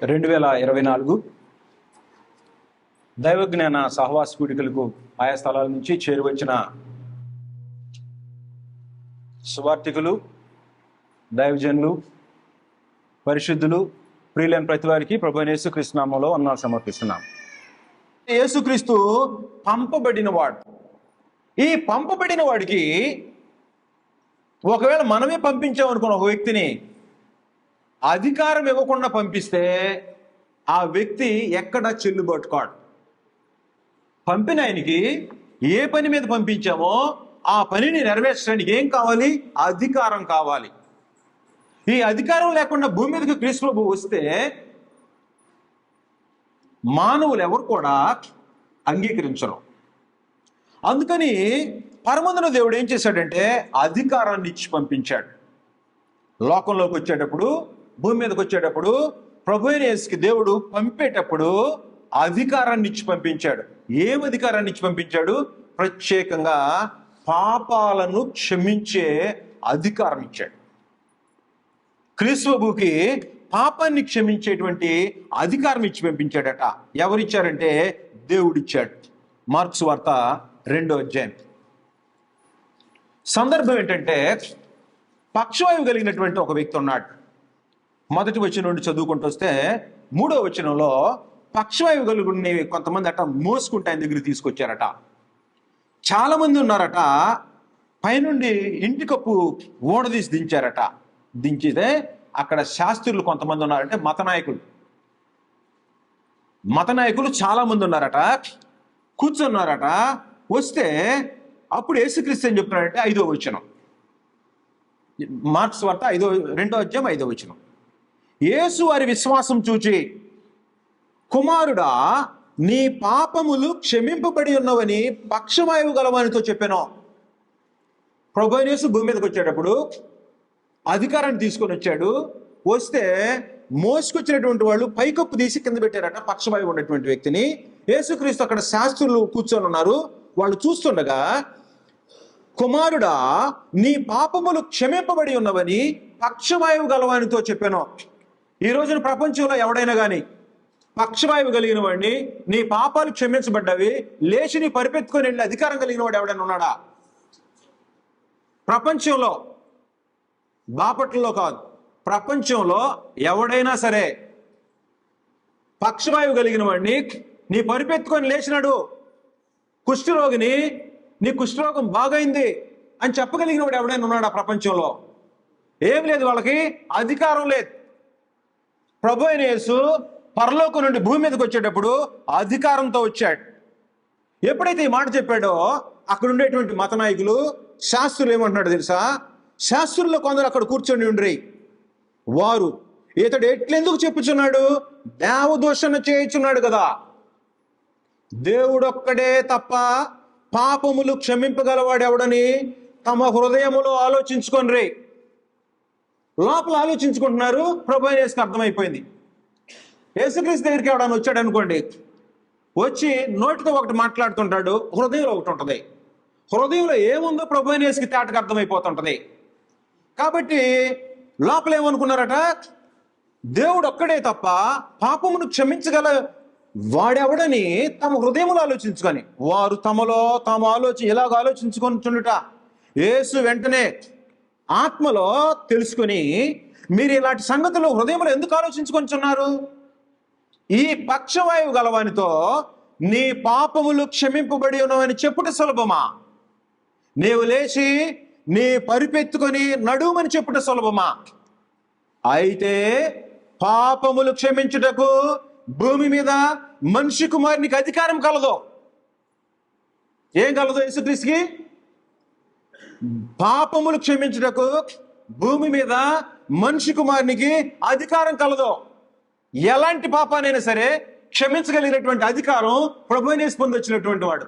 2024 దైవజ్ఞాన సహవాస కూడికలకు ఆయా స్థలాల నుంచి చేరువచ్చిన సువార్థికులు, దైవజనులు, పరిశుద్ధులు, ప్రియులైన ప్రతి వారికి ప్రభువైన యేసుక్రీస్తు నామములో వందనాలు సమర్పిస్తున్నాం. యేసుక్రీస్తు పంపబడిన వాడు. ఈ పంపబడిన వాడికి ఒకవేళ మనమే పంపించామనుకున్న ఒక వ్యక్తిని అధికారం ఇవ్వకుండా పంపిస్తే ఆ వ్యక్తి ఎక్కడ చెల్లుబాటు కాడు. పంపిన ఆయనకి ఏ పని మీద పంపించామో ఆ పనిని నెరవేర్చడానికి ఏం కావాలి? అధికారం కావాలి. ఈ అధికారం లేకుండా భూమి మీదకి క్రీస్తు ప్రభువు వస్తే మానవులు ఎవరు కూడా అంగీకరించరు. అందుకని పరమందున దేవుడు ఏం చేశాడంటే అధికారాన్ని ఇచ్చి పంపించాడు. లోకంలోకి వచ్చేటప్పుడు, భూమి మీదకి వచ్చేటప్పుడు, ప్రభువైన యేసుకి దేవుడు పంపేటప్పుడు అధికారాన్ని ఇచ్చి పంపించాడు. ఏం అధికారాన్ని ఇచ్చి పంపించాడు? ప్రత్యేకంగా పాపాలను క్షమించే అధికారం ఇచ్చాడు. క్రీస్తు ప్రభువుకి పాపాన్ని క్షమించేటువంటి అధికారం ఇచ్చి పంపించాడట. ఎవరిచ్చారంటే దేవుడిచ్చాడు. మార్క్స్ వార్త 2వ అధ్యాయం. సందర్భం ఏంటంటే పక్షవాయువు కలిగినటువంటి ఒక వ్యక్తి ఉన్నాడు. మొదటి వచనం నుండి చదువుకుంటూ వస్తే 3వ వచనంలో పక్షవాయువు కలిగిన కొంతమంది అట మోసుకుంటే ఆయన దగ్గర తీసుకొచ్చారట. చాలా మంది ఉన్నారట. పైనుండి ఇంటి కప్పు ఓడదీసి దించారట. దించితే అక్కడ శాస్త్రులు కొంతమంది ఉన్నారంటే మత నాయకులు చాలా మంది ఉన్నారట. కూర్చున్నారట. వస్తే అప్పుడు యేసుక్రీస్తు ఏం చెప్తున్నాడంటే 5వ వచనం, మార్క్స్ వార్త 2వ అధ్యాయం 5వ వచనం. యేసు వారి విశ్వాసం చూచి, కుమారుడా, నీ పాపములు క్షమింపబడి ఉన్నవని పక్షవాయువు గలవానితో చెప్పాను. ప్రభువైన యేసు భూమి మీదకి వచ్చేటప్పుడు అధికారాన్ని తీసుకొని వచ్చాడు. వస్తే మోసుకొచ్చినటువంటి వాళ్ళు పైకప్పు తీసి కింద పెట్టారట పక్షవాయువు ఉన్నటువంటి వ్యక్తిని. యేసుక్రీస్తు అక్కడ శాస్త్రులు కూర్చొని ఉన్నారు. వాళ్ళు చూస్తుండగా, కుమారుడా, నీ పాపములు క్షమింపబడి ఉన్నవని పక్షవాయువు గలవానితో చెప్పాను. ఈ రోజున ప్రపంచంలో ఎవడైనా కానీ పక్షవాయువు కలిగిన వాడిని, నీ పాపాలు క్షమించబడ్డవి, లేచి నీ పరిపెత్తుకొని వెళ్ళి అధికారం కలిగిన వాడు ఎవడైనా ఉన్నాడా? ప్రపంచంలో, బాపట్లలో కాదు, ప్రపంచంలో ఎవడైనా సరే పక్షవాయువు కలిగిన వాడిని నీ పరిపెత్తుకొని లేచినాడు, కుష్ఠరోగిని నీ కుష్ఠరోగం బాగైంది అని చెప్పగలిగిన వాడు ఎవడైనా ఉన్నాడా ప్రపంచంలో? ఏం లేదు. వాళ్ళకి అధికారం లేదు. ప్రభువైన యేసు పరలోకం నుండి భూమి మీదకి వచ్చేటప్పుడు అధికారంతో వచ్చాడు. ఎప్పుడైతే ఈ మాట చెప్పాడో అక్కడ ఉండేటువంటి మత నాయకులు, శాస్త్రులు ఏమంటున్నాడు తెలుసా? శాస్త్రుల్లో కొందరు అక్కడ కూర్చొని ఉండ్రి. వారు, ఇతడు ఎట్లెందుకు చెప్పుచున్నాడు? దేవదూషణ చేయుచున్నాడు కదా. దేవుడొక్కడే తప్ప పాపములు క్షమింపగలవాడు ఎవడని తమ హృదయములో ఆలోచించుకొనిరి. లోపల ఆలోచించుకుంటున్నారు. ప్రభువైన యేసుకి అర్థమైపోయింది. యేసుక్రీస్తు దగ్గరికి ఎవడని వచ్చాడు అనుకోండి, వచ్చి నోటితో ఒకటి మాట్లాడుతుంటాడు, హృదయంలో ఒకటి ఉంటుంది. హృదయంలో ఏముందో ప్రభువైన యేసుకి తేటకు అర్థమైపోతుంటది. కాబట్టి లోపల ఏమనుకున్నారట? దేవుడు ఒక్కడే తప్ప పాపమును క్షమించగల వాడెవడని తమ హృదయములో ఆలోచించుకొని, వారు తమలో తాము ఇలాగ ఆలోచించుకొని చుండుట. యేసు వెంటనే ఆత్మలో తెలుసుకొని, మీరు ఇలాంటి సంగతులు హృదయంలో ఎందుకు ఆలోచించుకొని చున్నారు? ఈ పక్షవాయువు గలవానితో నీ పాపములు క్షమింపబడి ఉన్నవని చెప్పుట సులభమా? నీవు లేచి నీ పరిపెత్తుకొని నడుమని చెప్పుట సులభమా? అయితే పాపములు క్షమించుటకు భూమి మీద మనిషి కుమారునికి అధికారం కలదు. ఏం కలదు యేసుక్రీస్తుకి? పాపములు క్షమించుటకు భూమి మీద మనిషి కుమారునికి అధికారం కలదు. ఎలాంటి పాపానైనా సరే క్షమించగలిగినటువంటి అధికారం ప్రభువైన యేసు పొందొచ్చినటువంటి వాడు.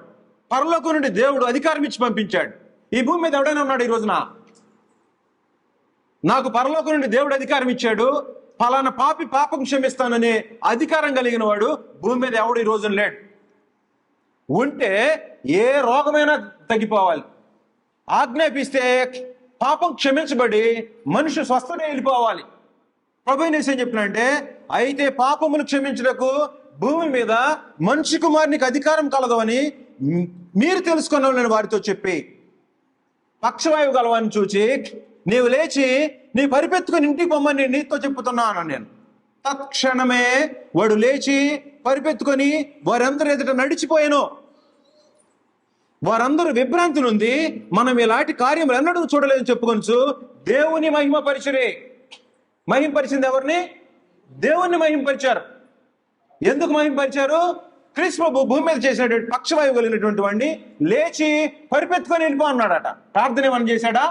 పరలోకం నుండి దేవుడు అధికారం ఇచ్చి పంపించాడు. ఈ భూమి మీద ఎవడైనా ఉన్నాడు ఈ రోజున? నాకు పరలోకం నుండి దేవుడు అధికారం ఇచ్చాడు, ఫలానా పాపం క్షమిస్తాననే అధికారం కలిగిన వాడు భూమి మీద ఎవడు ఈ రోజున లేడు. ఉంటే ఏ రోగమైనా తగ్గిపోవాలి. ఆజ్ఞాపిస్తే పాపం క్షమించబడి మనిషి స్వస్థత వెళ్ళిపోవాలి. ప్రభువైన యేసు ఏం చెప్తున్నాడంటే, అయితే పాపములు క్షమించుటకు భూమి మీద మనిషి కుమారునికి అధికారం కలదు అని మీరు తెలుసుకున్నాను వారితో చెప్పి, పక్షవాయువు గలవాన్ని చూచి నీవు లేచి నీ పరిపెత్తుకుని ఇంటికి పొమ్మని నీతో చెప్పుతున్నాను నేను. తత్క్షణమే వాడు లేచి పరిపెత్తుకొని వారందరూ ఎదుట నడిచిపోయాను. వారందరూ విభ్రాంతి నుండి మనం ఇలాంటి కార్యములు ఎన్నడూ చూడలేదని చెప్పుకొనచ్చు దేవుని మహిమపరిచరే. మహింపరిచింది ఎవరిని? దేవుణ్ణి మహింపరిచారు. ఎందుకు మహింపరిచారు? క్రీస్తు ప్రభు భూమి మీద చేసినటువంటి పక్షవాయువు కలిగినటువంటి వాడిని లేచి పరిపెత్తుకొని వెళ్ళిపో అన్నాడట. ప్రార్థన ఏమన్నా చేశాడా?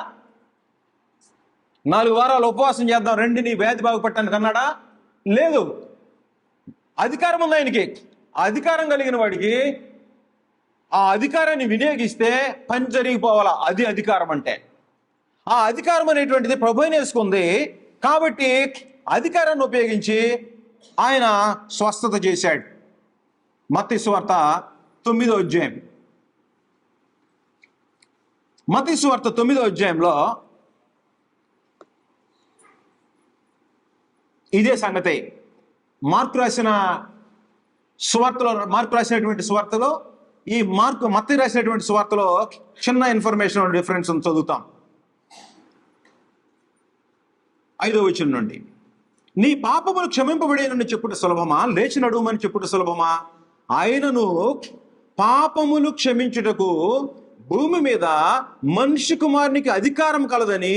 4 వారాలు ఉపవాసం చేద్దాం రండి నీ వ్యాధి బాగుపడటానికి అన్నాడా? లేదు. అధికారం ఉంది ఆయనకి. అధికారం కలిగిన వాడికి ఆ అధికారాన్ని వినియోగిస్తే పని జరిగిపోవాలా. అది అధికారం అంటే. ఆ అధికారం అనేటువంటిది ప్రభువుని వేసుకుంది కాబట్టి అధికారాన్ని ఉపయోగించి ఆయన స్వస్థత చేశాడు. మత్తయి సువార్త 9వ అధ్యాయం. మత్తయి సువార్త 9వ అధ్యాయంలో ఇదే సంగతి. మార్కు రాసినటువంటి సువార్తలో ఈ మత్తయి రాసినటువంటి సువార్తలో చిన్న ఇన్ఫర్మేషన్ డిఫరెన్స్ చదువుతాం. 5వ వచనం నుండి, నీ పాపములు క్షమింపబడినని చెప్పుట సులభమా, లేచి నడుమని చెప్పుట సులభమా? ఆయనను పాపములు క్షమించుటకు భూమి మీద మనిషి కుమారునికి అధికారం కలదని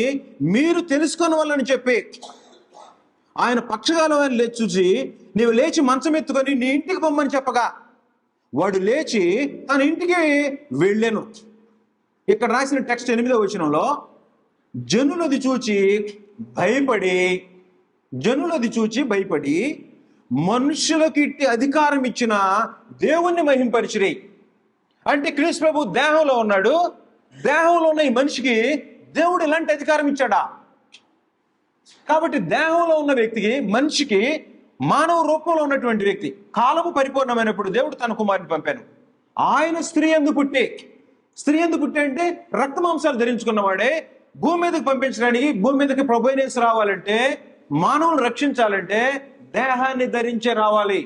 మీరు తెలుసుకొని వాళ్ళని చెప్పి, ఆయన పక్షగాలం ఆయన లేచి చూసి నీవు లేచి మంచం ఎత్తుకొని నీ ఇంటికి పొమ్మని చెప్పగా వాడు లేచి తన ఇంటికి వెళ్ళాను. ఇక్కడ రాసిన టెక్స్ట్ 8వ వచనంలో జనులది చూచి భయపడి మనుషులకు ఇట్టి అధికారం ఇచ్చిన దేవుణ్ణి మహింపరిచిరి. అంటే క్రీస్తు ప్రభు దేహంలో ఉన్నాడు. దేహంలో ఉన్న ఈ మనిషికి దేవుడు ఇలాంటి అధికారం ఇచ్చాడా? కాబట్టి దేహంలో ఉన్న వ్యక్తికి, మనిషికి, మానవ రూపంలో ఉన్నటువంటి వ్యక్తి కాలము పరిపూర్ణమైనప్పుడు దేవుడు తన కుమారుని పంపాను. ఆయన స్త్రీ యందు పుట్టి అంటే రక్త మాంసాలు ధరించుకున్నవాడే భూమి మీదకి పంపించడానికి, భూమి మీదకి ప్రభువైన యేసు రావాలంటే, మానవులను రక్షించాలంటే దేహాన్ని ధరించే రావాలి.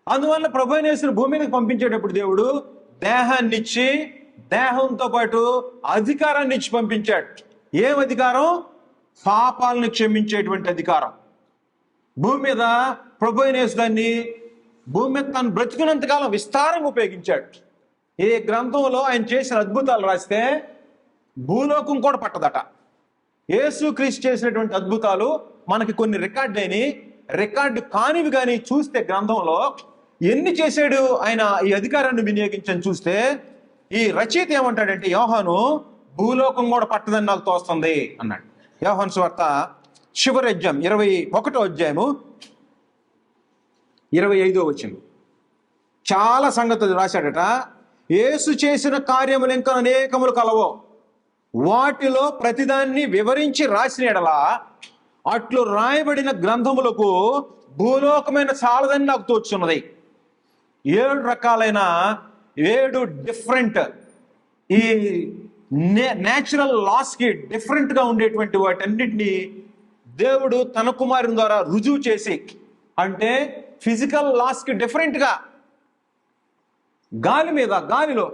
అందువల్ల ప్రభువైన యేసుని భూమి మీదకి పంపించేటప్పుడు దేవుడు దేహాన్ని ఇచ్చి, దేహంతో పాటు అధికారాన్ని ఇచ్చి పంపించాడు. ఏం అధికారం? పాపాలను క్షమించేటువంటి అధికారం. భూమి మీద ప్రభువైన యేసు దాన్ని భూమి మీద తను బ్రతికినంతకాలం విస్తారంగా ఉపయోగించాడు. ఏ గ్రంథంలో ఆయన చేసిన అద్భుతాలు రాస్తే భూలోకం కూడా పట్టదట. యేసు క్రీస్తు చేసినటువంటి అద్భుతాలు మనకి కొన్ని రికార్డు కానివి కానీ చూస్తే గ్రంథంలో ఎన్ని చేశాడు ఆయన ఈ అధికారాన్ని వినియోగించని చూస్తే, ఈ రచయిత ఏమంటాడంటే యోహాను, భూలోకం కూడా పట్టదని నాకు తోస్తుంది అన్నాడు. యోహాను సువార్త చివరి అధ్యాయం 21వ అధ్యాయము 25వ వచనం చాలా సంగతులు రాశాడట. యేసు చేసిన కార్యములు ఇంకా అనేకములు కలవో, వాటిలో ప్రతిదాన్ని వివరించి రాసిన ఎడలా అట్లు రాయబడిన గ్రంథములకు భూలోకమైన చాలదని నాకు తోచున్నది. 7 రకాలైన 7 డిఫరెంట్ ఈ నేచురల్ లాస్కి డిఫరెంట్గా ఉండేటువంటి వాటన్నిటినీ దేవుడు తన కుమారుని ద్వారా రుజువు చేసి, అంటే ఫిజికల్ లాస్కి డిఫరెంట్గా గాలిలో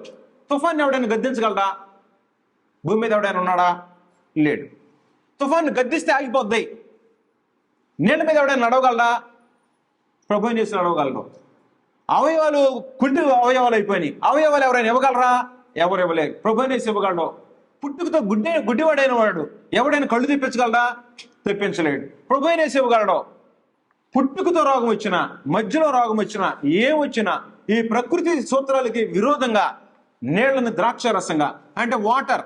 తుఫాన్ ఎవడైనా గద్దించగలరా? భూమి మీద ఎవడైనా ఉన్నాడా? లేడు. తుఫాను గద్దిస్తే ఆగిపోద్ది. నీళ్ళ మీద ఎవడైనా నడవగలరా? ప్రభువైన యేసు నడవగలరు. అవయవాలు కుంటి అవయవాలు అయిపోయినాయి. అవయవాలు ఎవరైనా ఇవ్వగలరా? ఎవరు ఇవ్వలేరు. ప్రభువైన యేసు ఇవ్వగలడు. పుట్టుకతో గుడ్డివాడైన వాడు ఎవడైనా కళ్ళు తెప్పించగలరా? తెప్పించలేడు. ప్రభువైన యేసు ఇవ్వగలడు. పుట్టుకతో రోగం వచ్చినా, మధ్యలో రోగం వచ్చినా, ఏం వచ్చినా ఈ ప్రకృతి సూత్రాలకి విరోధంగా నీళ్లను ద్రాక్షారసంగా, అంటే వాటర్,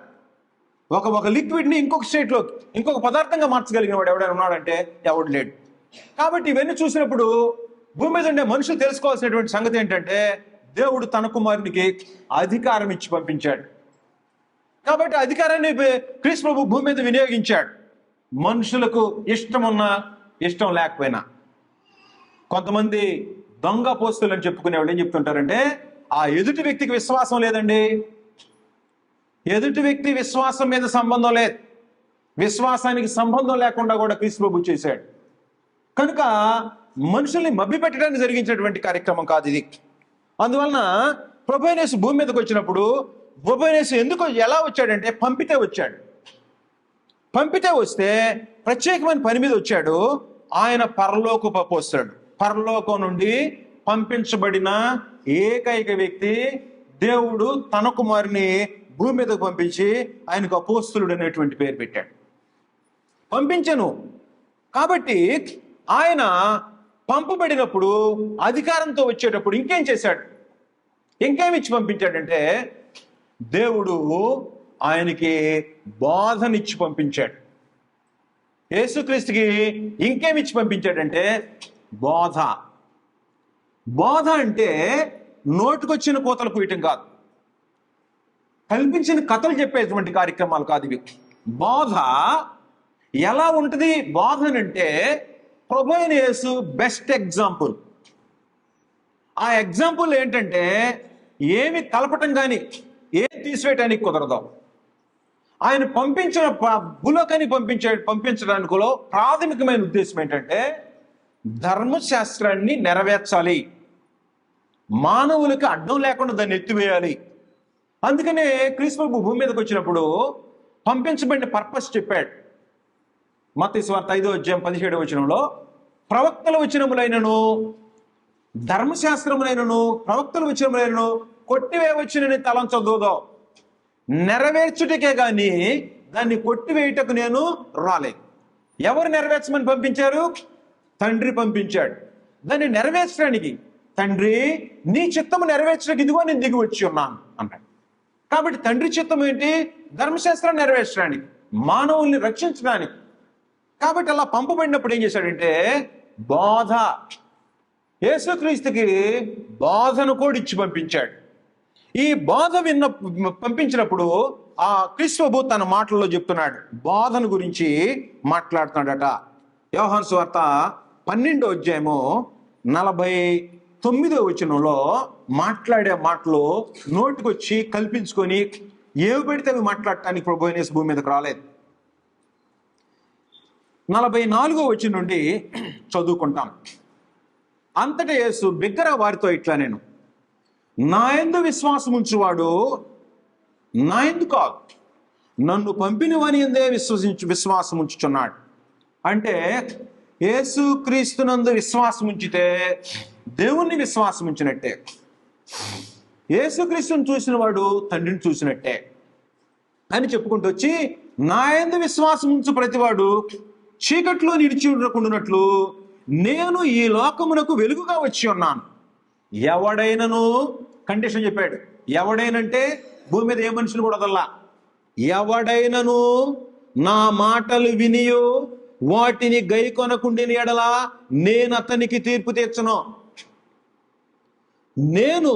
ఒక లిక్విడ్ని ఇంకొక స్టేట్లో ఇంకొక పదార్థంగా మార్చగలిగిన వాడు ఎవడైనా ఉన్నాడంటే ఎవడు లేడు. కాబట్టి ఇవన్నీ చూసినప్పుడు భూమి మీద ఉండే మనుషులు తెలుసుకోవాల్సినటువంటి సంగతి ఏంటంటే, దేవుడు తన కుమారునికి అధికారం ఇచ్చి పంపించాడు. కాబట్టి అధికారాన్ని క్రీస్తు ప్రభు భూమి మీద వినియోగించాడు. మనుషులకు ఇష్టం ఉన్నా ఇష్టం లేకపోయినా. కొంతమంది దొంగ పోస్తులు అని చెప్పుకునేవాళ్ళు ఏం చెప్తుంటారంటే, ఆ ఎదుటి వ్యక్తికి విశ్వాసం లేదండి. ఎదుటి వ్యక్తి విశ్వాసం మీద సంబంధం లేదు. విశ్వాసానికి సంబంధం లేకుండా కూడా క్రీస్తు ప్రభు చేశాడు. కనుక మనుషుల్ని మభ్యపెట్టడానికి జరిగించినటువంటి కార్యక్రమం కాదు ఇది. అందువలన ప్రభువైన యేసు భూమి మీదకి వచ్చినప్పుడు ప్రభువైన యేసు ఎలా వచ్చాడంటే పంపితే వచ్చాడు. పంపితే వస్తే ప్రత్యేకమైన పని మీద వచ్చాడు. ఆయన పరలోకపు అపోస్తలుడు, పరలోకం నుండి పంపించబడిన ఏకైక వ్యక్తి. దేవుడు తన కుమారుని భూమి మీదకు పంపించి ఆయనకు అపోస్తలుడు అనేటువంటి పేరు పెట్టాడు. పంపించను కాబట్టి ఆయన పంపబడినప్పుడు అధికారంతో వచ్చేటప్పుడు ఇంకేం చేశాడు? ఇంకేమిచ్చి పంపించాడంటే దేవుడు ఆయనకి బోధనిచ్చి పంపించాడు. యేసుక్రీస్తుకి ఇంకేమిచ్చి పంపించాడంటే బోధ. బోధ అంటే నోటుకొచ్చిన కోతలు పూయటం కాదు, కల్పించిన కథలు చెప్పేటువంటి కార్యక్రమాలు కాదు ఇవి. బోధ ఎలా ఉంటుంది? బోధనంటే ప్రభువైన యేసు బెస్ట్ ఎగ్జాంపుల్. ఆ ఎగ్జాంపుల్ ఏంటంటే ఏమి కలపటం కానీ ఏమి తీసివేయటానికి కుదరదు. ఆయన పంపించిన భూలోకాన్ని పంపించడానికి ప్రాథమికమైన ఉద్దేశం ఏంటంటే ధర్మశాస్త్రాన్ని నెరవేర్చాలి, మానవులకు అడ్డం లేకుండా దాన్ని ఎత్తివేయాలి. అందుకనే క్రీస్తు భూమి మీదకి వచ్చినప్పుడు పంపించబడిన పర్పస్ చెప్పాడు. మత్తయి సువార్త 5:17 ప్రవక్తల వచనములైనను ధర్మశాస్త్రములైనను ప్రవక్తల వచనములైనను కొట్టివేయవచ్చునని తలంచదో, నెరవేర్చుటకే గాని దాన్ని కొట్టివేయుటకు నేను రాలేదు. ఎవరు నెరవేర్చమని పంపించారు? తండ్రి పంపించాడు. దాన్ని నెరవేర్చడానికి తండ్రి నీ చిత్తము నెరవేర్చడానికి ఇదిగో నేను దిగి వచ్చి ఉన్నాను అన్నాడు. కాబట్టి తండ్రి చిత్తం ఏంటి? ధర్మశాస్త్రాన్ని నెరవేర్చడానికి, మానవుల్ని రక్షించడానికి. కాబట్టి అలా పంపబడినప్పుడు ఏం చేశాడంటే బోధ. యేసుక్రీస్తుకి బోధను కూడా ఇచ్చి పంపించాడు. ఈ బోధ పంపించినప్పుడు ఆ క్రీస్తు తన మాటల్లో చెప్తున్నాడు, బోధన గురించి మాట్లాడుతున్నాడట. యోహాను సువార్త 12:49 మాట్లాడే మాటలు నోటికొచ్చి కల్పించుకొని ఏవి పెడితే అవి మాట్లాడటానికి ప్రభువైన యేసు భూమి మీదకి రాలేదు. 44 నుండి చదువుకుంటాం. అంతటా యేసు బిగ్గర వారితో ఇట్లా, నేను నా యందు విశ్వాసం ఉంచువాడు నా యందు కాదు, నన్ను పంపిన వాని యందే విశ్వాసం ఉంచుచున్నాడు. అంటే యేసు క్రీస్తునందు విశ్వాసం ఉంచితే దేవుణ్ణి విశ్వాసం ఉంచినట్టే. యేసుక్రీస్తుని చూసిన వాడు తండ్రిని చూసినట్టే అని చెప్పుకుంటూ వచ్చి, నా యందు విశ్వాసం ఉంచు ప్రతివాడు చీకట్లో నిలిచి ఉండకుండానట్లు నేను ఈ లోకమునకు వెలుగుగా వచ్చి ఉన్నాను. ఎవడైనను, కండిషన్ చెప్పాడు, ఎవడైనంటే భూమి మీద ఏ మనుషులు కూడా వదల్లా. ఎవడైనను నా మాటలు వినియో వాటిని గైకొనకుండిన ఎడల నేను అతనికి తీర్పు తీర్చను. నేను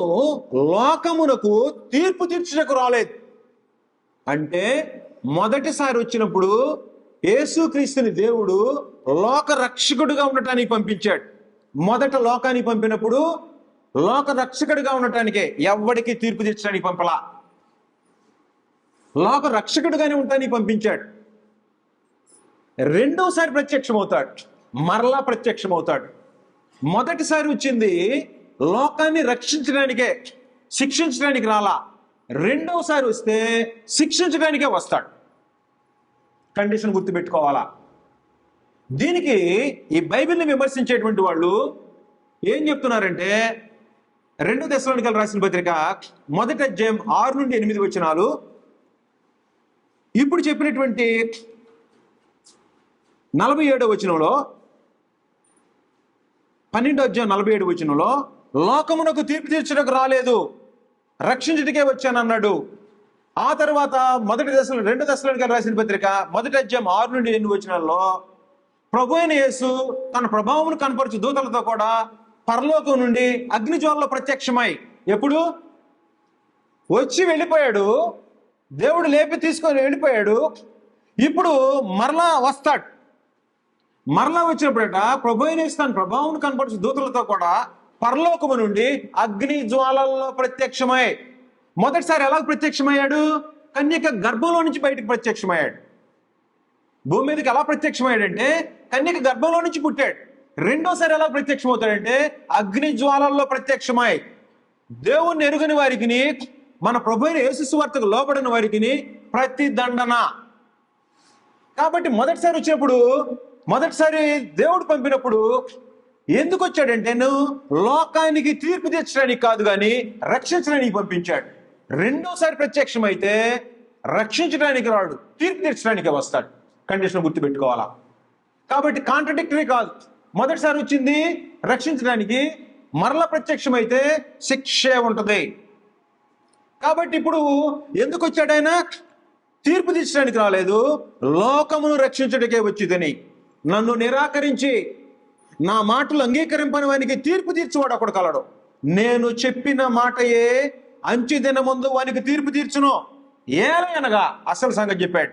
లోకమునకు తీర్పు తీర్చుటకు రాలేదు. అంటే మొదటిసారి వచ్చినప్పుడు యేసుక్రీస్తుని దేవుడు లోక రక్షకుడిగా ఉండటానికి పంపించాడు. మొదట లోకానికి పంపినప్పుడు లోక రక్షకుడిగా ఉండటానికే, ఎవరికి తీర్పు తీర్చడానికి పంపలా, లోక రక్షకుడిగానే ఉండటానికి పంపించాడు. రెండోసారి ప్రత్యక్షమవుతాడు, మరలా ప్రత్యక్షమవుతాడు. మొదటిసారి వచ్చింది లోకాన్ని రక్షించడానికే, శిక్షించడానికి రాలా. రెండోసారి వస్తే శిక్షించడానికే వస్తాడు. కండిషన్ గుర్తుపెట్టుకోవాలా. దీనికి ఈ బైబిల్ని విమర్శించేటువంటి వాళ్ళు ఏం చెప్తున్నారంటే 2 దశలోనికలు రాసిన పత్రిక 1:6-8 ఇప్పుడు చెప్పినటువంటి 47 12:47 లోకమునకు తీర్పు తీర్చడానికి రాలేదు, రక్షించుటకే వచ్చానన్నాడు. ఆ తర్వాత 2 దశలోనికలు రాసిన పత్రిక 1:6-8 ప్రభువైన యేసు తన ప్రభావమును కనపరచు దూతలతో కూడా పరలోకం నుండి అగ్నిజ్వాలలో ప్రత్యక్షమై, ఎప్పుడు వచ్చి వెళ్ళిపోయాడు, దేవుడు లేపి తీసుకొని వెళ్ళిపోయాడు. ఇప్పుడు మరలా వస్తాడు. మరలా వచ్చినప్పుడట ప్రభువైన యేసు తన ప్రభావమును కనపరచు దూతలతో కూడా పరలోకము నుండి అగ్ని జ్వాలల్లో ప్రత్యక్షమై, మొదటిసారి ఎలా ప్రత్యక్షమయ్యాడు? కన్యక గర్భంలో నుంచి బయటకు ప్రత్యక్షమయ్యాడు. భూమి మీదకి ఎలా ప్రత్యక్షమయ్యాడంటే కన్యక గర్భంలో నుంచి పుట్టాడు. రెండోసారి ఎలా ప్రత్యక్షమవుతాడంటే అగ్ని జ్వాలల్లో ప్రత్యక్షమై దేవుణ్ణి ఎరుగని వారికి, మన ప్రభు అయిన యేసు సువార్తకు లోబడిన వారికి ప్రతి దండన. కాబట్టి మొదటిసారి దేవుడు పంపినప్పుడు ఎందుకు వచ్చాడంటే లోకానికి తీర్పు తీర్చడానికి కాదు కానీ రక్షించడానికి పంపించాడు. రెండోసారి ప్రత్యక్షం అయితే రక్షించడానికి రాడు, తీర్పు తీర్చడానికి వస్తాడు. కండిషన్ గుర్తుపెట్టుకోవాలా. కాబట్టి కాంట్రడిక్టరీ కాదు. మొదటిసారి వచ్చింది రక్షించడానికి, మరల ప్రత్యక్షం అయితే శిక్షే ఉంటుంది. కాబట్టి ఇప్పుడు ఎందుకు వచ్చాడు ఆయన? తీర్పు తీర్చడానికి రాలేదు, లోకమును రక్షించడానికే వచ్చిందని. నన్ను నిరాకరించి నా మాటలు అంగీకరింపని వానికి తీర్పు తీర్చువాడు ఒకడు కలడు. నేను చెప్పిన మాటయే అంచె దినమందు వానికి తీర్పు తీర్చును. ఏలయనగా అసలు సంగతి చెప్పాడు.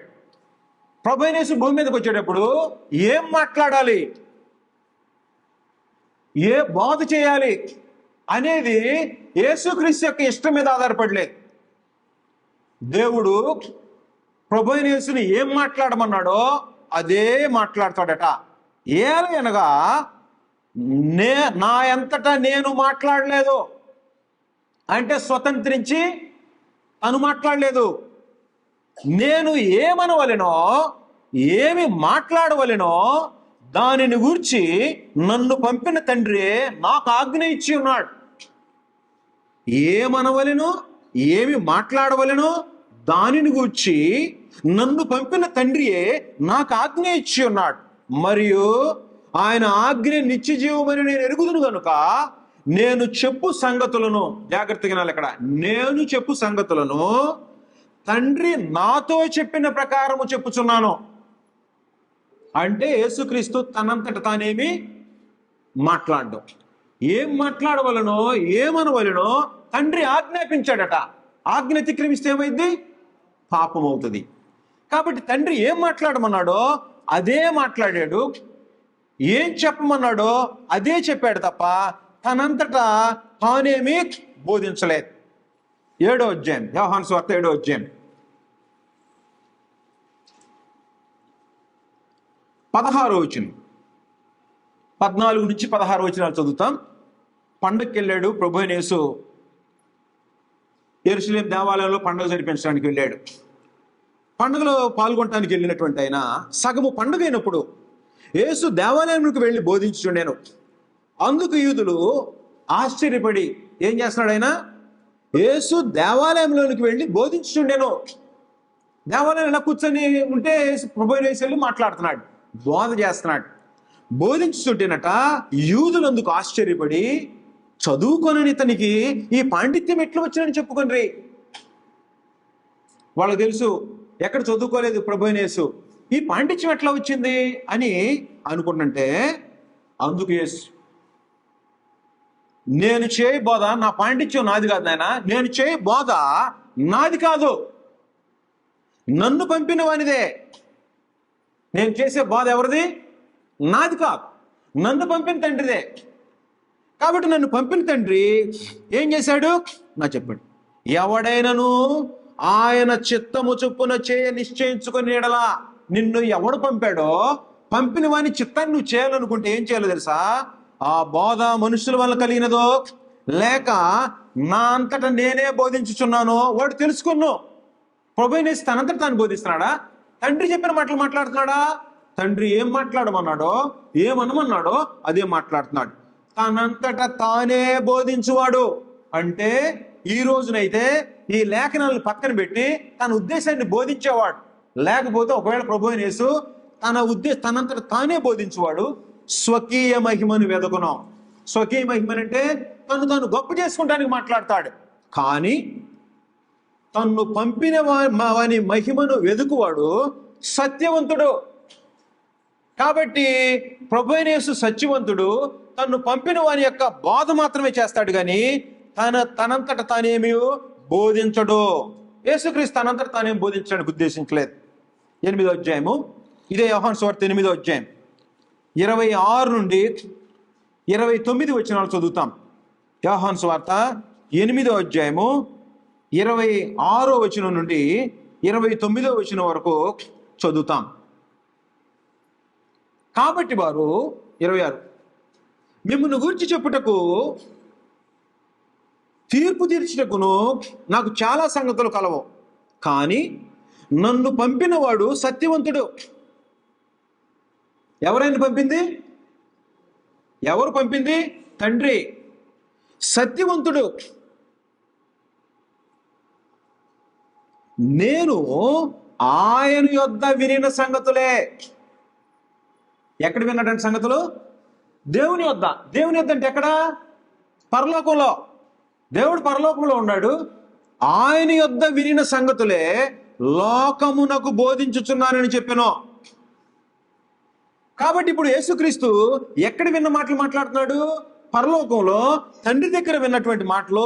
ప్రభువైన యేసు భూమి మీదకి వచ్చేటప్పుడు ఏం మాట్లాడాలి, ఏ బోధ చేయాలి అనేది యేసుక్రీస్తు యొక్క ఇష్టం మీద ఆధారపడలేదు. దేవుడు ప్రభువైన యేసుని ఏం మాట్లాడమన్నాడో అదే మాట్లాడతాడట. ఏలయనగా నా అంతటా నేను మాట్లాడలేదు అంటే స్వతంత్రించి తను మాట్లాడలేదు. నేను ఏమనవలెనో, ఏమి మాట్లాడవలెనో దానిని గూర్చి నన్ను పంపిన తండ్రి నాకు ఆజ్ఞ ఇచ్చి ఉన్నాడు. ఏమనవలెనో, ఏమి మాట్లాడవలెనో దానిని గూర్చి నన్ను పంపిన తండ్రియే నాకు ఆజ్ఞ ఇచ్చి ఉన్నాడు. మరియు ఆయన ఆజ్ఞ నిత్య జీవమని నేను ఎరుగుదును గనుక నేను చెప్పు సంగతులను, జాగ్రత్తగా వినాలి ఇక్కడ, నేను చెప్పు సంగతులను తండ్రి నాతో చెప్పిన ప్రకారము చెప్పుచున్నాను. అంటే యేసుక్రీస్తు తనంతట తానేమి మాట్లాడడం, ఏం మాట్లాడవలనో ఏమనవలనో తండ్రి ఆజ్ఞాపించాడట. ఆజ్ఞ అతిక్రమిస్తే ఏమైంది? పాపం అవుతుంది. కాబట్టి తండ్రి ఏం మాట్లాడమన్నాడో అదే మాట్లాడాడు, ఏం చెప్పమన్నాడో అదే చెప్పాడు తప్ప తనంతటా తానేమి బోధించలేదు. 7వ అధ్యాయం, యోహాను సువార్త 7వ అధ్యాయం 16వ వచనం, 14 నుంచి 16 వచనాలు చదువుతాం. పండుగకి వెళ్ళాడు ప్రభువైన యేసు. యెరూషలేము దేవాలయంలో పండుగ జరిపించడానికి వెళ్ళాడు. పండుగలో పాల్గొనడానికి వెళ్ళినటువంటి ఆయన సగము పండుగ అయినప్పుడు యేసు దేవాలయంలోకి వెళ్ళి బోధించుండెను. అందుకు యూదులు ఆశ్చర్యపడి ఏం చేస్తున్నాడు? ఆయన యేసు దేవాలయంలోనికి వెళ్ళి బోధించుండెను. దేవాలయం ఇలా కూర్చొని ఉంటే ప్రభువైన యేసు వెళ్ళి మాట్లాడుతున్నాడు, బోధ చేస్తున్నాడు. బోధించుంటేనట యూదులందుకు ఆశ్చర్యపడి చదువుకొనని ఇతనికి ఈ పాండిత్యం ఎట్లా వచ్చినని చెప్పుకొనిరి. వాళ్ళకు తెలుసు ఎక్కడ చదువుకోలేదు ప్రభువైన యేసు, ఈ పాండిత్యం ఎట్లా వచ్చింది అని అనుకుంటుంటే, అందుకు యేసు నేను చేయి బోధ, నా పాండిత్యం నాది కాదు నాయన, నేను చేయి బోధ నాది కాదు, నన్ను పంపిన వానిదే. నేను చేసే బోధ ఎవరిది? నాది కాదు, నన్ను పంపిన తండ్రిదే. కాబట్టి నన్ను పంపిన తండ్రి ఏం చేశాడు? నా చెప్పండి, ఎవడైనను ఆయన చిత్తము చొప్పున చేయ నిశ్చయించుకుని ఎడలా, నిన్ను ఎవడు పంపాడో పంపిన వాని చిత్తాన్ని నువ్వు చేయాలనుకుంటే ఏం చేయాలో తెలుసా? ఆ బోధ మనుషుల వల్ల కలిగినదో లేక నా అంతటా నేనే బోధించుచున్నానో వాడు తెలుసుకున్నావు. ప్రభువైన యేసు తనంతట తాను బోధిస్తున్నాడా? తండ్రి చెప్పిన మాటలు మాట్లాడుతున్నాడా? తండ్రి ఏం మాట్లాడమన్నాడో ఏమనమన్నాడో అదే మాట్లాడుతున్నాడు. తనంతట తానే బోధించువాడు అంటే ఈ రోజునైతే ఈ లేఖనాలను పక్కన పెట్టి తన ఉద్దేశాన్ని బోధించేవాడు. లేకపోతే ఒకవేళ ప్రభువైన యేసు తనంతట తానే బోధించేవాడు. స్వకీయ మహిమను వెదకును. స్వకీయ మహిమనంటే తాను గొప్ప చేసుకుంటానికి మాట్లాడతాడు. కానీ తన్ను పంపిన వాని మహిమను వెదుకువాడు సత్యవంతుడు. కాబట్టి ప్రభువైన యేసు సత్యవంతుడు. తన్ను పంపిన వాని యొక్క బోధ మాత్రమే చేస్తాడు కానీ తనంతట తానేమీ బోధించడు. యేసుక్రీస్తు తనంతట తానేం బోధించడానికి ఉద్దేశించలేదు. 8వ అధ్యాయము, ఇదే యోహాను సువార్త 8వ అధ్యాయం 26 నుండి 29 వచనాలు చదువుతాం. యోహాను సువార్త 8వ అధ్యాయము 26వ వచనం నుండి 29వ వచనం వరకు చదువుతాం. కాబట్టి వారు 26 మిమ్మల్ని గూర్చి చెప్పుటకు, తీర్పు తీర్చుటకును నాకు చాలా సంగతులు కలవు, కానీ నన్ను పంపిన వాడు సత్యవంతుడు. ఎవరైనా పంపింది? ఎవరు పంపింది? తండ్రి. సత్యవంతుడు. నేను ఆయన యొద్ద వినిన సంగతులే. ఎక్కడ విన్నాడంటే సంగతులు? దేవుని యొద్ద. దేవుని యొద్ద అంటే ఎక్కడ? పరలోకంలో. దేవుడు పరలోకంలో ఉన్నాడు. ఆయన యొద్ద వినిన సంగతులే లోకమునకు బోధించుచున్నానని చెప్పాను. కాబట్టి ఇప్పుడు యేసుక్రీస్తు ఎక్కడ విన్న మాటలు మాట్లాడుతున్నాడు? పరలోకంలో తండ్రి దగ్గర విన్నటువంటి మాటలు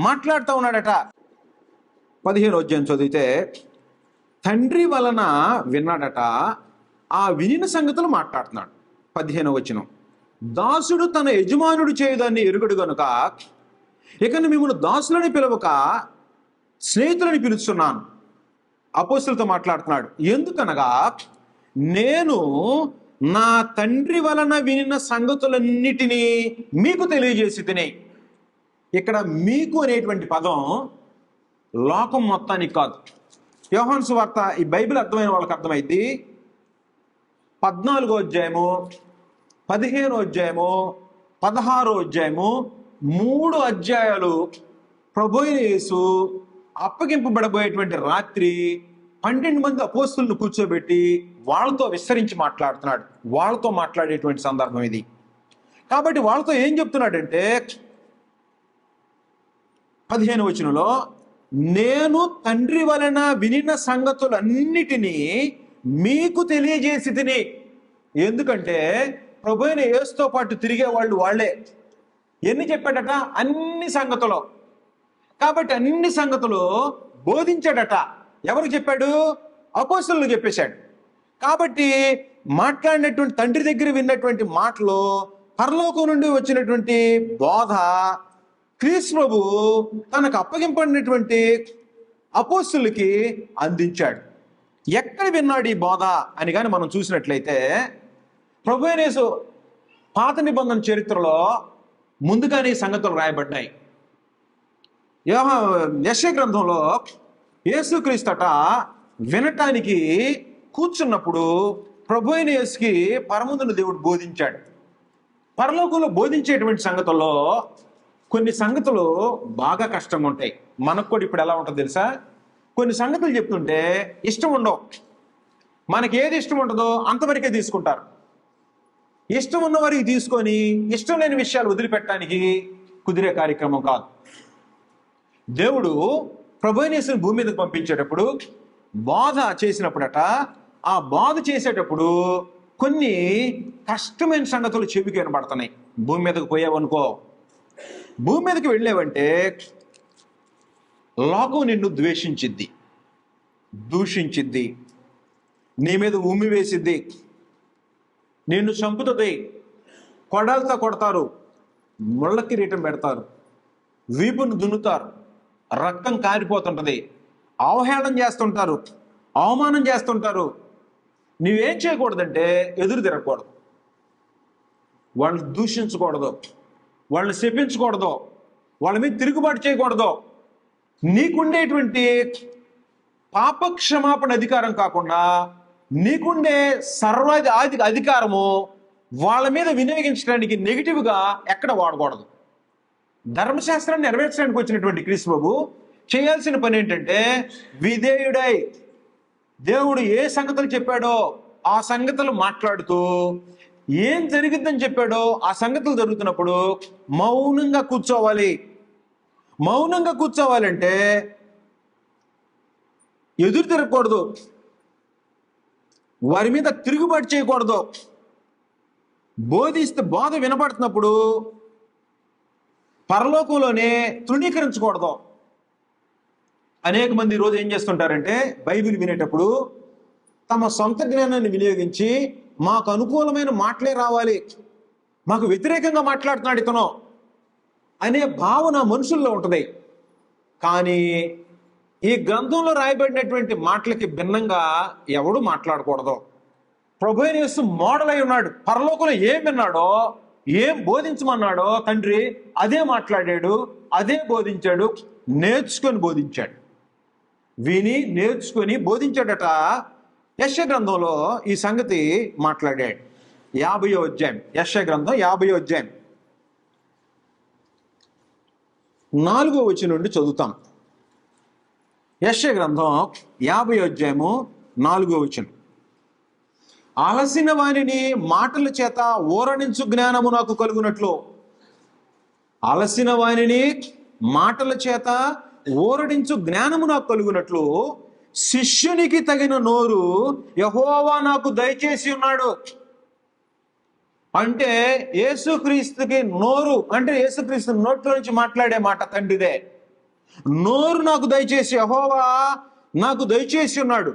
మాట్లాడుతూ ఉన్నాడట. 15వ అధ్యాయం చదివితే, తండ్రి వలన విన్నాడట, ఆ వినిన సంగతులు మాట్లాడుతున్నాడు. 15వ వచనం, దాసుడు తన యజమానుడు చేయుదాన్ని ఎరుగడు గనుక ఇకను మిమ్మల్ని దాసులని పిలవక స్నేహితులని పిలుస్తున్నాను. అపోస్తులతో మాట్లాడుతున్నాడు. ఎందుకనగా నేను నా తండ్రి వలన వినిన సంగతులన్నిటినీ మీకు తెలియజేసి తినే. ఇక్కడ మీకు అనేటువంటి పదం లోకం మొత్తానికి కాదు. యోహాను సువార్త, ఈ బైబిల్ అర్థమైన వాళ్ళకి అర్థమైంది. 14వ అధ్యాయము, 15వ అధ్యాయము, 16వ అధ్యాయము, 3 అధ్యాయాలు ప్రభు అయిన యేసు అప్పగింపబడబోయేటువంటి రాత్రి 12 మంది అపోస్తులను కూర్చోబెట్టి వాళ్ళతో విస్తరించి మాట్లాడుతున్నాడు. వాళ్ళతో మాట్లాడేటువంటి సందర్భం ఇది. కాబట్టి వాళ్ళతో ఏం చెప్తున్నాడంటే 15వ వచనంలో, నేను తండ్రి వలన వినిన సంగతులన్నిటినీ మీకు తెలియజేసి తిని. ఎందుకంటే ప్రభు అయిన యేసుతో పాటు తిరిగే వాళ్ళే. ఎన్ని చెప్పాడట? అన్ని సంగతులు. కాబట్టి అన్ని సంగతులు బోధించాడట. ఎవరికి చెప్పాడు? అపోస్తలులకు చెప్పేశాడు. కాబట్టి మాట్లాడినటువంటి తండ్రి దగ్గర విన్నటువంటి మాటలు, పరలోకం నుండి వచ్చినటువంటి బోధ క్రీస్తు ప్రభు తనకు అప్పగింపడినటువంటి అపోస్తలులకి అందించాడు. ఎక్కడ విన్నాడు ఈ బోధ అని కానీ మనం చూసినట్లయితే, ప్రభు అయిన యేసు పాత నిబంధన చరిత్రలో ముందుగానే సంగతులు రాయబడ్డాయి. యెషయా గ్రంథంలో యేసుక్రీస్తట వినటానికి కూర్చున్నప్పుడు ప్రభు అయిన యేసుకి పరమందున దేవుడు బోధించాడు. పరలోకంలో బోధించేటువంటి సంగతుల్లో కొన్ని సంగతులు బాగా కష్టంగా ఉంటాయి. మనకు కూడా ఇప్పుడు ఎలా ఉంటుందో తెలుసా? కొన్ని సంగతులు చెప్తుంటే ఇష్టం ఉండవు. మనకి ఏది ఇష్టం ఉంటుందో అంతవరకే తీసుకుంటారు. ఇష్టం ఉన్న వారికి తీసుకొని ఇష్టం లేని విషయాలు వదిలిపెట్టడానికి కుదిరే కార్యక్రమం కాదు. దేవుడు ప్రభు అయిన యేసుని భూమి మీదకి పంపించేటప్పుడు బోధ చేసినప్పుడట, ఆ బోధ చేసేటప్పుడు కొన్ని కష్టమైన సంగతులు చెవికి వినబడుతున్నాయి. భూమి మీదకి పోయావనుకో, భూమి మీదకి వెళ్ళావంటే లోకం నిన్ను ద్వేషించిద్ది, దూషించిద్ది, నీ మీద ఉమ్మి వేసిద్ది, నిన్ను చంపుతుంది, కొడాలతో కొడతారు, ముళ్ళ కిరీటం పెడతారు, వీపును దున్నుతారు, రక్తం కారిపోతుంటది, అవహేళన చేస్తుంటారు, అవమానం చేస్తుంటారు. నువ్వేం చేయకూడదంటే ఎదురు తిరగకూడదు, వాళ్ళని దూషించకూడదు, వాళ్ళని శపించకూడదు, వాళ్ళ మీద తిరుగుబాటు చేయకూడదు. నీకుండేటువంటి పాపక్షమాపణ అధికారం కాకుండా నీకుండే అధికారము వాళ్ళ మీద వినియోగించడానికి నెగిటివ్గా ఎక్కడ వాడకూడదు. ధర్మశాస్త్రాన్ని నెరవేర్చడానికి వచ్చినటువంటి క్రీస్తు ప్రభు చేయాల్సిన పని ఏంటంటే విధేయుడై దేవుడు ఏ సంగతులు చెప్పాడో ఆ సంగతులు మాట్లాడుతూ, ఏం జరిగిద్దని చెప్పాడో ఆ సంగతులు జరుగుతున్నప్పుడు మౌనంగా కూర్చోవాలి. మౌనంగా కూర్చోవాలంటే ఎదురు తిరగకూడదు, వారి మీద తిరుగుబాటు చేయకూడదు. బోధ వినపడుతున్నప్పుడు పరలోకంలోనే తృణీకరించకూడదు. అనేక మంది ఈరోజు ఏం చేస్తుంటారంటే బైబిల్ వినేటప్పుడు తమ సొంత జ్ఞానాన్ని వినియోగించి మాకు అనుకూలమైన మాటలే రావాలి, మాకు వ్యతిరేకంగా మాట్లాడుతున్నాడు ఇతను అనే భావన మనుషుల్లో ఉంటుంది. కానీ ఈ గ్రంథంలో రాయబడినటువంటి మాటలకి భిన్నంగా ఎవడు మాట్లాడకూడదు. ప్రభు అయిన యేసు మోడల్ అయి ఉన్నాడు. పరలోకంలో ఏం విన్నాడో ఏం బోధించమన్నాడో తండ్రి అదే మాట్లాడాడు, అదే బోధించాడు, నేర్చుకొని బోధించాడు. విని నేర్చుకొని బోధించాడట. యెషయా గ్రంథంలో ఈ సంగతి మాట్లాడాడు. 50వ అధ్యాయం, యెషయా గ్రంథం 50వ అధ్యాయం 4వ వచనం నుండి చదువుతాం. యెషయా గ్రంథం 50వ అధ్యాయము 4వ వచనం. అలసిన వానిని మాటల చేత ఊరడించు జ్ఞానము నాకు కలుగునట్లు, అలసిన వానిని మాటల చేత ఊరడించు జ్ఞానము నాకు కలుగునట్లు శిష్యునికి తగిన నోరు యెహోవా నాకు దయచేసి ఉన్నాడు. అంటే యేసుక్రీస్తుకి నోరు అంటే యేసుక్రీస్తు నోట్లో నుంచి మాట్లాడే మాట తండ్రిదే. నోరు నాకు దయచేసి యెహోవా నాకు దయచేసి ఉన్నాడు.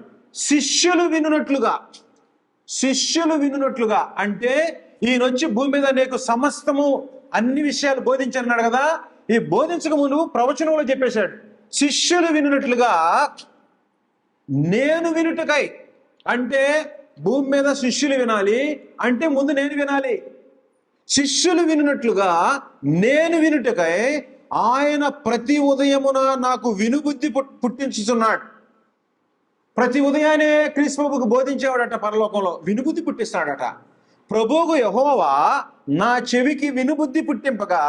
శిష్యులు వినున్నట్లుగా, శిష్యులు వినున్నట్లుగా అంటే ఈయనొచ్చి భూమి మీద నీకు సమస్తము అన్ని విషయాలు బోధించన్నాడు కదా. ఈ బోధించక ముందు ప్రవచనంలో చెప్పేశాడు, శిష్యులు వినున్నట్లుగా నేను వినుటకై. అంటే భూమి మీద శిష్యులు వినాలి అంటే ముందు నేను వినాలి. శిష్యులు వినున్నట్లుగా నేను వినుటకై ఆయన ప్రతి ఉదయమున నాకు వినుబుద్ధి పుట్టించుతున్నాడు. ప్రతి ఉదయాన్నే క్రీస్తు ప్రభువుకు బోధించేవాడట. పరలోకంలో వినుబుద్ధి పుట్టిస్తాడట. ప్రభువు యెహోవా నా చెవికి వినుబుద్ధి పుట్టింపగా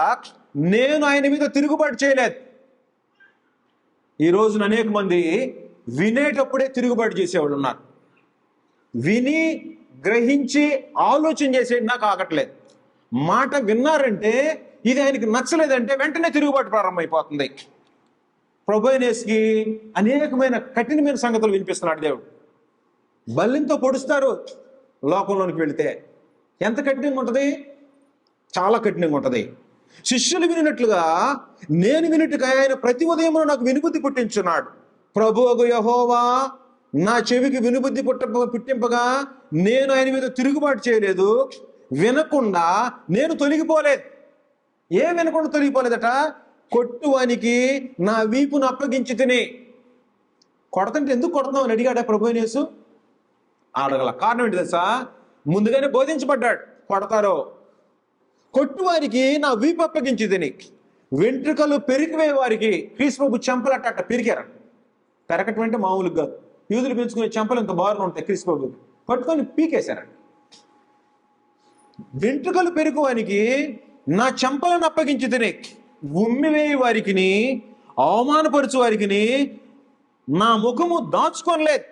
నేను ఆయన మీద తిరుగుబాటు చేయలేదు. ఈ రోజున అనేక మంది వినేటప్పుడే తిరుగుబాటు చేసేవాళ్ళు ఉన్నారు. విని గ్రహించి ఆలోచన చేసేది నాకు ఆగట్లేదు. మాట విన్నారంటే ఇది ఆయనకి నచ్చలేదంటే వెంటనే తిరుగుబాటు ప్రారంభమైపోతుంది. ప్రభువుకి అనేకమైన కఠినమైన సంగతులు వినిపిస్తున్నాడు దేవుడు. బల్లింతో పొడుస్తారు లోకంలోనికి వెళితే. ఎంత కఠినంగా ఉంటుంది? చాలా కఠినంగా ఉంటుంది. శిష్యులు వినినట్లుగా నేను వినుటకు ఆయన ప్రతి ఉదయం నాకు వినుబుద్ధి పుట్టించున్నాడు. ప్రభువు యెహోవా నా చెవికి వినుబుద్ధి పుట్టింపగా నేను ఆయన మీద తిరుగుబాటు చేయలేదు. వినకుండా నేను తొలగిపోలేదు. ఏం వినకుండా తొలగిపోలేదట? కొట్టువానికి నా వీపును అప్పగించి తిని. కొడతంటే ఎందుకు కొడుతున్నావు అని అడిగాడా ప్రభువైన యేసు? అడగల. కారణం ఏంటి తెలుసా? ముందుగానే బోధించబడ్డాడు కొడతారో. కొట్టువారికి నా వీపు అప్పగించి తిని. వెంట్రుకలు పెరికివే వారికి క్రీస్తు ప్రభు చెంపలట్ట పెరిగారు. పెరకటం అంటే మామూలుగా కాదు. యూదులు పెంచుకునే చెంపలు ఇంత బారులు ఉంటాయి. క్రీస్తు ప్రభు పట్టుకొని పీకేశారంట. వెంట్రుకలు పెరుగువానికి నా చెంపలను అప్పగించి తిని, ఉమ్మివేయి వారికి అవమానపరచు వారికి నా ముఖము దాచుకోనలేదు.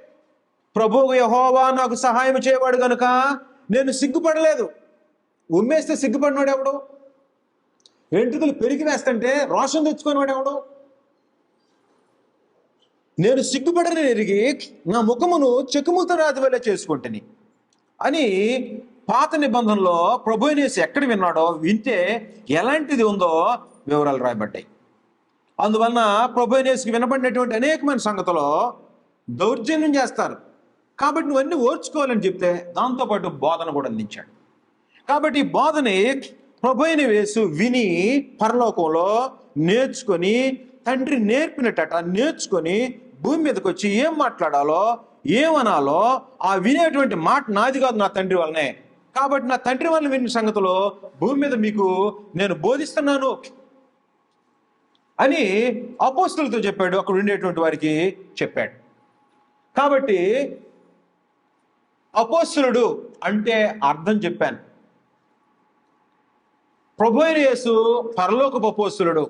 ప్రభువు యెహోవా నాకు సహాయం చేయవాడు గనుక నేను సిగ్గుపడలేదు. ఉమ్మేస్తే సిగ్గుపడినాడు ఎవడు? వెంట్రుకలు పెరిగి వేస్తుంటే రోషం తెచ్చుకునేవాడు ఎవడు? నేను సిగ్గుపడని ఎరిగి నా ముఖమును చెక్కుముతో రాతి వల్ల చేసుకుంటుని అని పాత నిబంధనలో ప్రభువైన యేసు ఎక్కడ విన్నాడో, వింటే ఎలాంటిది ఉందో వివరాలు రాయబడ్డాయి. అందువలన ప్రభువైన యేసుకి వినబడినటువంటి అనేకమైన సంగతులు దౌర్జన్యం చేస్తారు. కాబట్టి నువ్వన్నీ ఓర్చుకోవాలని చెప్తే దాంతోపాటు బోధన కూడా అందించాడు. కాబట్టి ఈ బోధని ప్రభువైన యేసు విని పరలోకంలో నేర్చుకొని, తండ్రి నేర్పినట్ట నేర్చుకొని భూమి మీదకి వచ్చి ఏం మాట్లాడాలో ఏమనాలో ఆ వినేటువంటి మాట నాది కాదు, నా తండ్రి వల్లనే. కాబట్టి నా తండ్రి వల్ల విన్న సంగతులు భూమి మీద మీకు నేను బోధిస్తున్నాను అని అపోస్తలులతో చెప్పాడు. అక్కడ ఉండేటువంటి వారికి చెప్పాడు. కాబట్టి అపోస్తలుడు అంటే అర్థం చెప్పాను. ప్రభువైన యేసు పరలోకపు అపోస్తలుడు,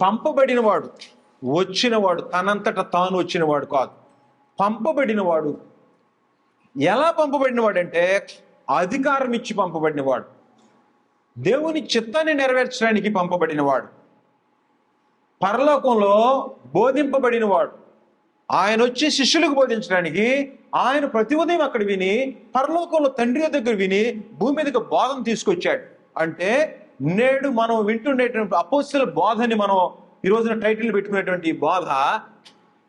పంపబడినవాడు, వచ్చినవాడు, తనంతట తాను వచ్చినవాడు కాదు, పంపబడినవాడు. ఎలా పంపబడినవాడు అంటే అధికారం ఇచ్చి పంపబడినవాడు, దేవుని చిత్తాన్ని నెరవేర్చడానికి పంపబడినవాడు, పరలోకంలో బోధింపబడినవాడు. ఆయన వచ్చి శిష్యులకు బోధించడానికి ఆయన ప్రతి ఉదయం అక్కడ విని పరలోకంలో తండ్రి దగ్గర విని భూమి మీదకి బోధన తీసుకొచ్చాడు. అంటే నేడు మనం వింటుండేటువంటి అపోస్తలుల బోధని మనం ఈ రోజున టైటిల్ పెట్టుకునేటువంటి ఈ బోధ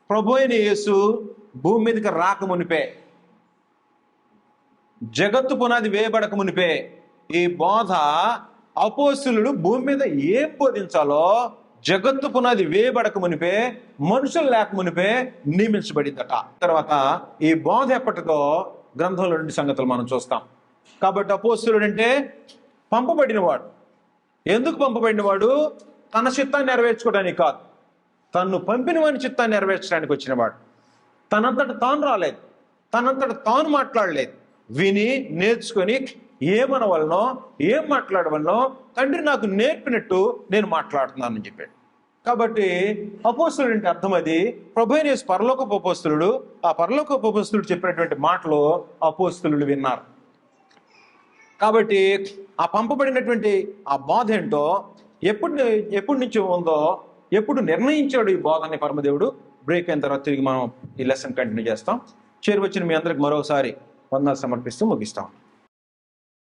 ప్రభువైన యేసు భూమి మీదకి రాక మునిపే, జగత్తు పునాది వేయబడక మునిపే ఈ బోధ అపోస్తలుడు భూమి మీద ఏం బోధించాలో జగత్తు పునాది వేయబడక మునిపే, మనుషులు లేక మునిపే నియమించబడిందట. తర్వాత ఈ బోధ ఎప్పటికో గ్రంథంలో 2 సంగతులు మనం చూస్తాం. కాబట్టి అపోస్తలుడు అంటే పంపబడినవాడు. ఎందుకు పంపబడినవాడు? తన చిత్తాన్ని నెరవేర్చుకోవడానికి కాదు, తన్ను పంపిన వాని చిత్తాన్ని నెరవేర్చడానికి వచ్చినవాడు. తనంతట తాను రాలేదు, తనంతట తాను మాట్లాడలేదు. విని నేర్చుకొని ఏమనవలనో ఏం మాట్లాడవలనో తండ్రి నాకు నేర్పినట్టు నేను మాట్లాడుతున్నానని చెప్పాడు. కాబట్టి అపోస్తలుడు అంటే అర్థం అది. ప్రభువైన యేసు పరలోకపు అపోస్తలుడు. ఆ పరలోకపు అపోస్తలుడు చెప్పినటువంటి మాటలు అపోస్తలుడు విన్నారు. కాబట్టి ఆ పంపబడినటువంటి ఆ బోధ ఏంటో ఎప్పటి నుంచి ఉందో, ఎప్పుడు నిర్ణయించాడు ఈ బోధని పరమదేవుడు. బ్రేక్ అయిన తర్వాత తిరిగి మనం ఈ లెసన్ కంటిన్యూ చేస్తాం. చేరువచ్చిన మీ అందరికి మరోసారి వందనాలు సమర్పిస్తూ ముగిస్తాం.